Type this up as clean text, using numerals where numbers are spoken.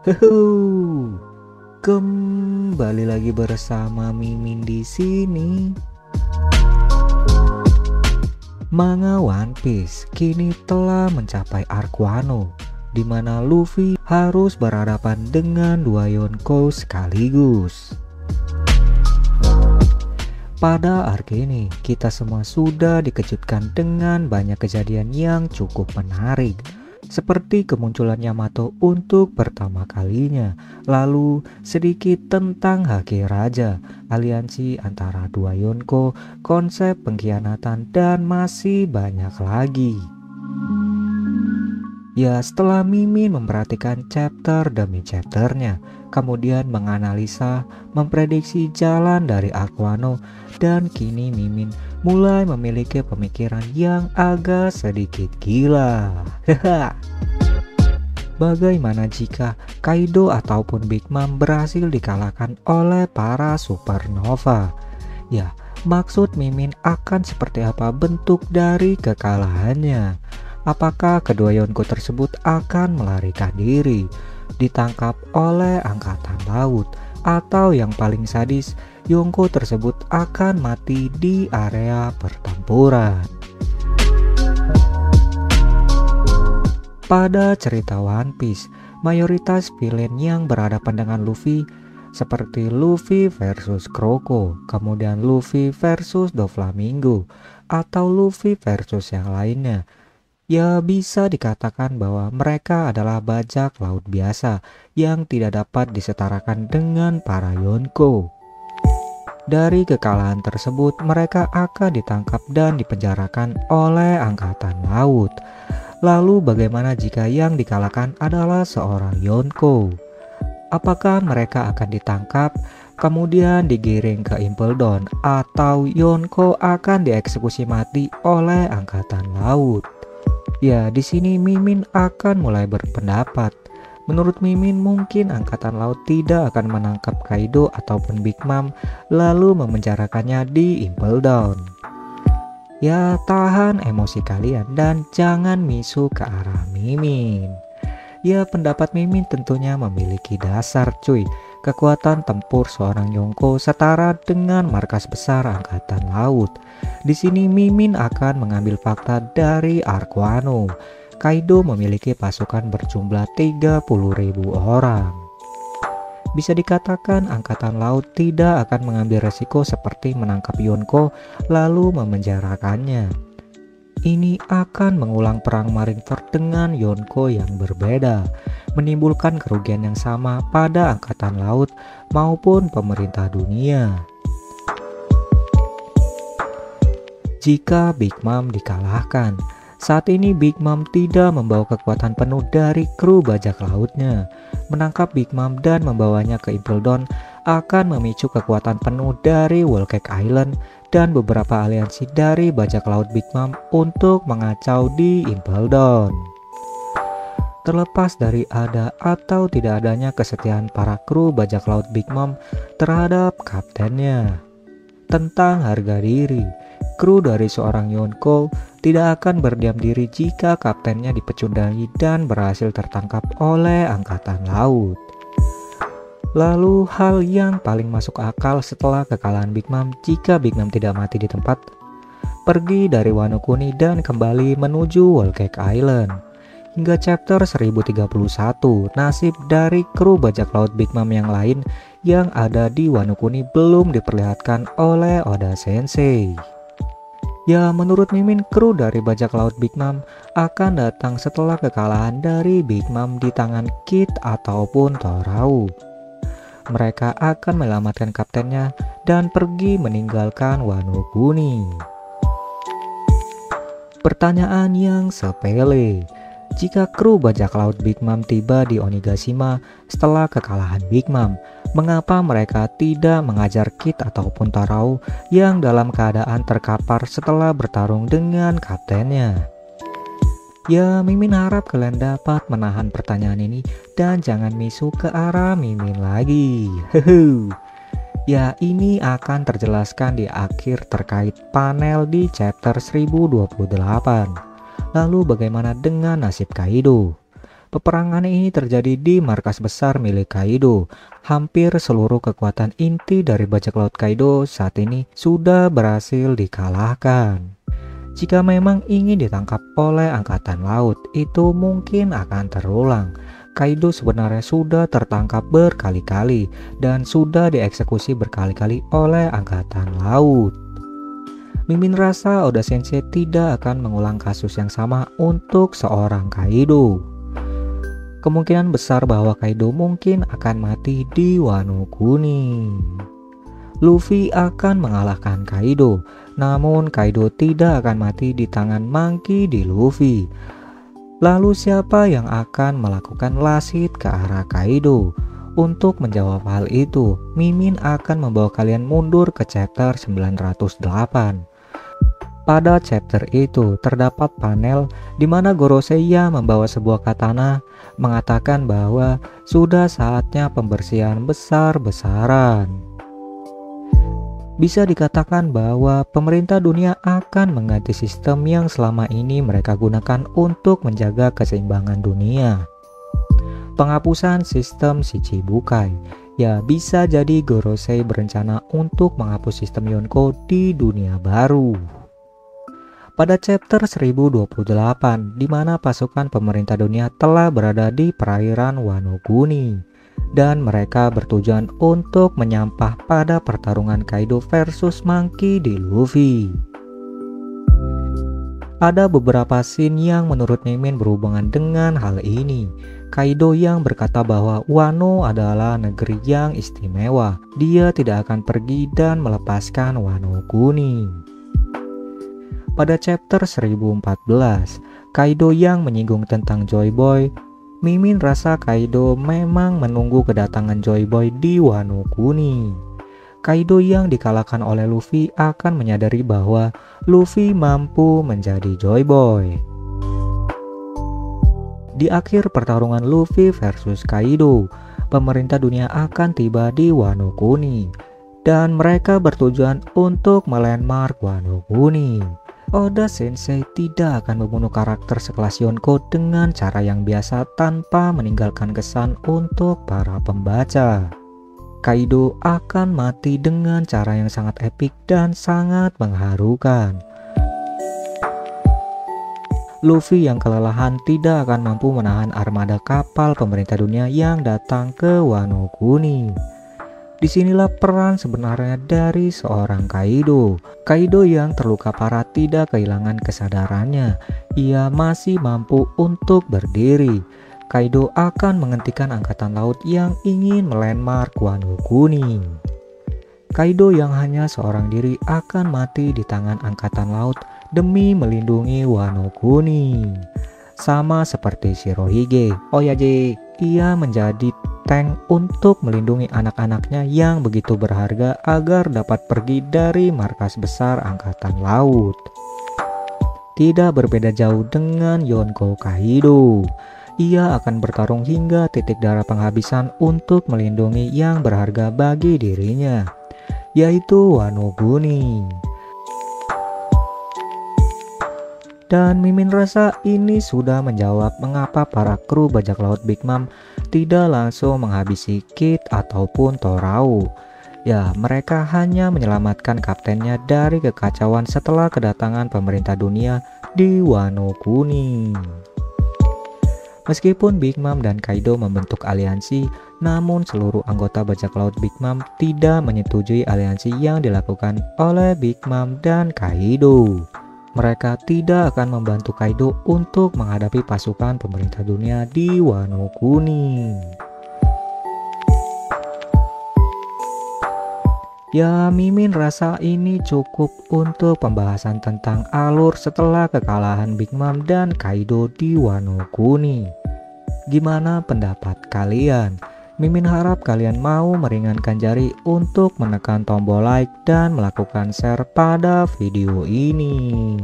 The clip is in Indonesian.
Huhu, kembali lagi bersama Mimin di sini. Manga One Piece kini telah mencapai arc Wano, di mana Luffy harus berhadapan dengan dua Yonko sekaligus. Pada arc ini, kita semua sudah dikejutkan dengan banyak kejadian yang cukup menarik, seperti kemunculan Yamato untuk pertama kalinya, lalu sedikit tentang Haki Raja, aliansi antara dua Yonko, konsep pengkhianatan, dan masih banyak lagi. Ya, setelah Mimin memperhatikan chapter demi chapternya, kemudian menganalisa, memprediksi jalan dari arc Wano, dan kini Mimin mulai memiliki pemikiran yang agak sedikit gila. Bagaimana jika Kaido ataupun Big Mom berhasil dikalahkan oleh para supernova? Ya, maksud Mimin akan seperti apa bentuk dari kekalahannya? Apakah kedua Yonko tersebut akan melarikan diri, ditangkap oleh angkatan laut, atau yang paling sadis, Yonko tersebut akan mati di area pertempuran? Pada cerita One Piece, mayoritas villain yang berhadapan dengan Luffy seperti Luffy versus Kroko, kemudian Luffy versus Doflamingo, atau Luffy versus yang lainnya, ya bisa dikatakan bahwa mereka adalah bajak laut biasa yang tidak dapat disetarakan dengan para Yonko. Dari kekalahan tersebut, mereka akan ditangkap dan dipenjarakan oleh angkatan laut. Lalu bagaimana jika yang dikalahkan adalah seorang Yonko? Apakah mereka akan ditangkap, kemudian digiring ke Impel Down, atau Yonko akan dieksekusi mati oleh angkatan laut? Ya, di sini Mimin akan mulai berpendapat. Menurut Mimin, mungkin angkatan laut tidak akan menangkap Kaido ataupun Big Mom lalu memenjarakannya di Impel Down. Ya, tahan emosi kalian dan jangan misu ke arah Mimin. Ya, pendapat Mimin tentunya memiliki dasar cuy. Kekuatan tempur seorang Yonko setara dengan markas besar angkatan laut. Di sini Mimin akan mengambil fakta dari arc Wano. Kaido memiliki pasukan berjumlah 30.000 orang. Bisa dikatakan angkatan laut tidak akan mengambil resiko seperti menangkap Yonko lalu memenjarakannya. Ini akan mengulang perang Marineford dengan Yonko yang berbeda, menimbulkan kerugian yang sama pada angkatan laut maupun pemerintah dunia. Jika Big Mom dikalahkan, saat ini Big Mom tidak membawa kekuatan penuh dari kru bajak lautnya. Menangkap Big Mom dan membawanya ke Impel Down akan memicu kekuatan penuh dari Whole Cake Island dan beberapa aliansi dari bajak laut Big Mom untuk mengacau di Impel Down. Terlepas dari ada atau tidak adanya kesetiaan para kru bajak laut Big Mom terhadap kaptennya. Tentang harga diri, kru dari seorang Yonko tidak akan berdiam diri jika kaptennya dipecundangi dan berhasil tertangkap oleh angkatan laut. Lalu hal yang paling masuk akal setelah kekalahan Big Mom jika Big Mom tidak mati di tempat, pergi dari Wano Kuni dan kembali menuju Whole Cake Island. Hingga chapter 1031, nasib dari kru bajak laut Big Mom yang lain yang ada di Wano Kuni belum diperlihatkan oleh Oda Sensei. Ya, menurut Mimin, kru dari bajak laut Big Mom akan datang setelah kekalahan dari Big Mom di tangan Kid ataupun Torau. Mereka akan menyelamatkan kaptennya dan pergi meninggalkan Wano Kuni. Pertanyaan yang sepele, jika kru bajak laut Big Mom tiba di Onigashima setelah kekalahan Big Mom, mengapa mereka tidak mengajar Kid ataupun Torau yang dalam keadaan terkapar setelah bertarung dengan kaptennya? Ya, Mimin harap kalian dapat menahan pertanyaan ini dan jangan misu ke arah Mimin lagi. Ya, ini akan terjelaskan di akhir terkait panel di chapter 1028. Lalu bagaimana dengan nasib Kaido? Peperangan ini terjadi di markas besar milik Kaido. Hampir seluruh kekuatan inti dari bajak laut Kaido saat ini sudah berhasil dikalahkan. Jika memang ingin ditangkap oleh angkatan laut, itu mungkin akan terulang. Kaido sebenarnya sudah tertangkap berkali-kali dan sudah dieksekusi berkali-kali oleh angkatan laut. Mimin rasa Oda Sensei tidak akan mengulang kasus yang sama untuk seorang Kaido. Kemungkinan besar bahwa Kaido mungkin akan mati di Wano Kuni. Luffy akan mengalahkan Kaido, namun Kaido tidak akan mati di tangan Monkey D. Luffy. Lalu siapa yang akan melakukan last hit ke arah Kaido? Untuk menjawab hal itu, Mimin akan membawa kalian mundur ke chapter 908. Pada chapter itu terdapat panel di mana Goroseiya membawa sebuah katana mengatakan bahwa sudah saatnya pembersihan besar-besaran. Bisa dikatakan bahwa pemerintah dunia akan mengganti sistem yang selama ini mereka gunakan untuk menjaga keseimbangan dunia. Penghapusan sistem Shichibukai. Ya, bisa jadi Gorosei berencana untuk menghapus sistem Yonko di dunia baru. Pada chapter 1028, di mana pasukan pemerintah dunia telah berada di perairan Wano Kuni dan mereka bertujuan untuk menyampah pada pertarungan Kaido versus Monkey D. Luffy. Ada beberapa scene yang menurut Mimin berhubungan dengan hal ini. Kaido yang berkata bahwa Wano adalah negeri yang istimewa. Dia tidak akan pergi dan melepaskan Wano Kuni. Pada chapter 1014, Kaido yang menyinggung tentang Joy Boy, Mimin rasa Kaido memang menunggu kedatangan Joy Boy di Wano Kuni. Kaido yang dikalahkan oleh Luffy akan menyadari bahwa Luffy mampu menjadi Joy Boy. Di akhir pertarungan Luffy versus Kaido, pemerintah dunia akan tiba di Wano Kuni dan mereka bertujuan untuk melandmark Wano Kuni. Oda Sensei tidak akan membunuh karakter sekelas Yonko dengan cara yang biasa tanpa meninggalkan kesan untuk para pembaca. Kaido akan mati dengan cara yang sangat epik dan sangat mengharukan. Luffy yang kelelahan tidak akan mampu menahan armada kapal pemerintah dunia yang datang ke Wano Kuni. Disinilah peran sebenarnya dari seorang Kaido. Kaido yang terluka parah tidak kehilangan kesadarannya. Ia masih mampu untuk berdiri. Kaido akan menghentikan angkatan laut yang ingin melandmark Wano Kuni. Kaido yang hanya seorang diri akan mati di tangan angkatan laut demi melindungi Wano Kuni. Sama seperti Shirohige Oyaji, ia menjadi tank untuk melindungi anak-anaknya yang begitu berharga agar dapat pergi dari markas besar angkatan laut. Tidak berbeda jauh dengan Yonko Kaido. Ia akan bertarung hingga titik darah penghabisan untuk melindungi yang berharga bagi dirinya, yaitu Wano Kuni. Dan Mimin rasa ini sudah menjawab mengapa para kru bajak laut Big Mom tidak langsung menghabisi Kid ataupun Torao. Ya, mereka hanya menyelamatkan kaptennya dari kekacauan setelah kedatangan pemerintah dunia di Wano Kuni. Meskipun Big Mom dan Kaido membentuk aliansi, namun seluruh anggota bajak laut Big Mom tidak menyetujui aliansi yang dilakukan oleh Big Mom dan Kaido. Mereka tidak akan membantu Kaido untuk menghadapi pasukan pemerintah dunia di Wano Kuni. Ya, Mimin rasa ini cukup untuk pembahasan tentang alur setelah kekalahan Big Mom dan Kaido di Wano Kuni. Gimana pendapat kalian? Mimin harap kalian mau meringankan jari untuk menekan tombol like dan melakukan share pada video ini.